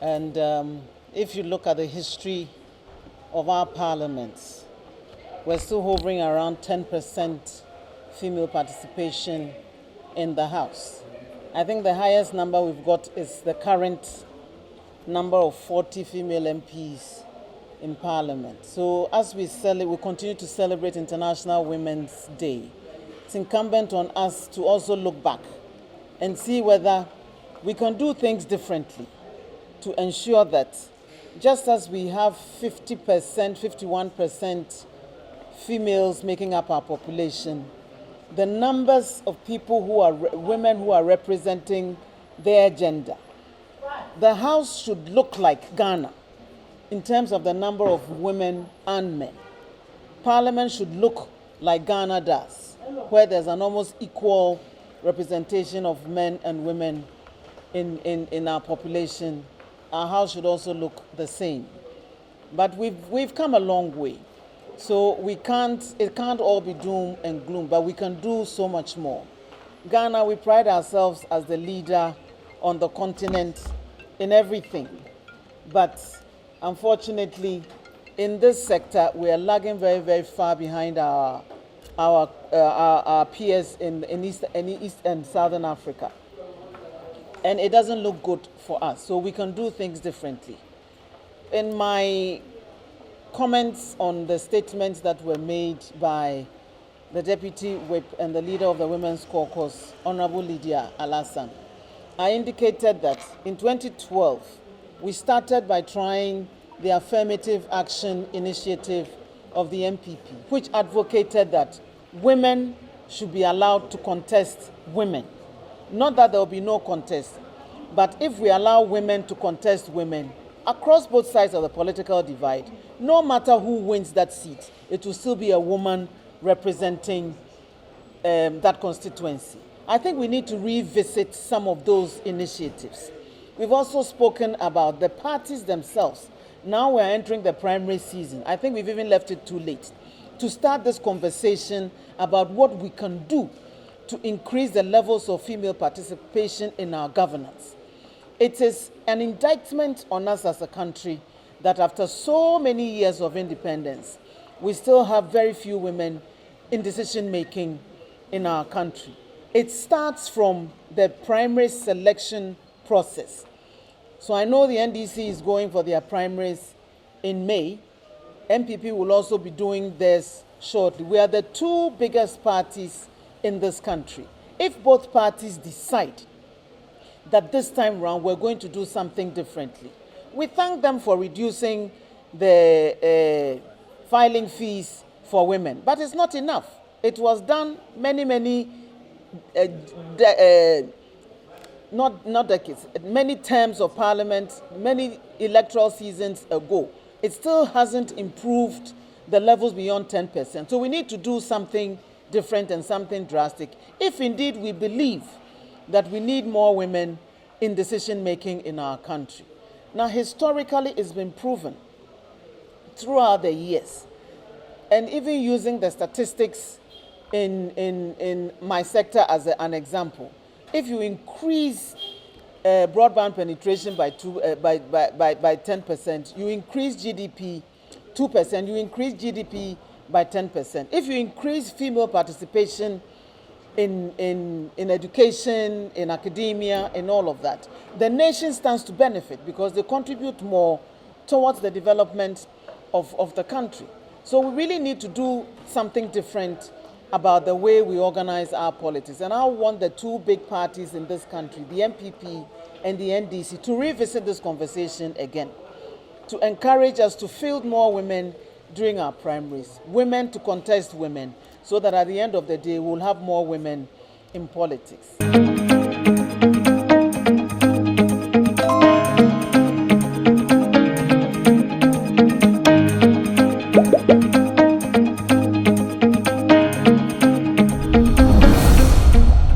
And if you look at the history of our parliaments, we're still hovering around 10% female participation in the House. I think the highest number we've got is the current number of 40 female MPs in Parliament. So as we continue to celebrate International Women's Day, it's incumbent on us to also look back and see whether we can do things differently to ensure that just as we have 50%, 51% females making up our population, the numbers of people who are women who are representing their gender. The House should look like Ghana in terms of the number of women and men. Parliament should look like Ghana does, where there's an almost equal representation of men and women in our population. Our House should also look the same. But we've come a long way. So it can't all be doom and gloom, but we can do so much more. Ghana, we pride ourselves as the leader on the continent in everything. But unfortunately, in this sector, we are lagging very, very far behind our peers in East and Southern Africa. And it doesn't look good for us, so we can do things differently. In my comments on the statements that were made by the Deputy Whip and the leader of the Women's Caucus, Honorable Lydia Alassane, I indicated that in 2012, we started by trying the Affirmative Action Initiative of the MPP, which advocated that women should be allowed to contest women. Not that there will be no contest, but if we allow women to contest women across both sides of the political divide, no matter who wins that seat, it will still be a woman representing that constituency. I think we need to revisit some of those initiatives. We've also spoken about the parties themselves. Now we're entering the primary season. I think we've even left it too late to start this conversation about what we can do to increase the levels of female participation in our governance. It is an indictment on us as a country that after so many years of independence, we still have very few women in decision-making in our country. It starts from the primary selection process. So I know the NDC is going for their primaries in May. MPP will also be doing theirs shortly. We are the two biggest parties in this country. If both parties decide that this time around we're going to do something differently, we thank them for reducing the filing fees for women, but it's not enough. It was done many terms of parliament, many electoral seasons ago. It still hasn't improved the levels beyond 10%. So we need to do something different and something drastic, if indeed we believe that we need more women in decision-making in our country. Now, historically, it's been proven throughout the years, and even using the statistics in my sector as an example, if you increase broadband penetration by 10%, you increase GDP 2%, you increase GDP by 10%. If you increase female participation in education, in academia, in all of that, the nation stands to benefit because they contribute more towards the development of the country. So we really need to do something different about the way we organize our politics. And I want the two big parties in this country, the MPP and the NDC, to revisit this conversation again, to encourage us to field more women during our primaries, women to contest women, so that at the end of the day, we'll have more women in politics.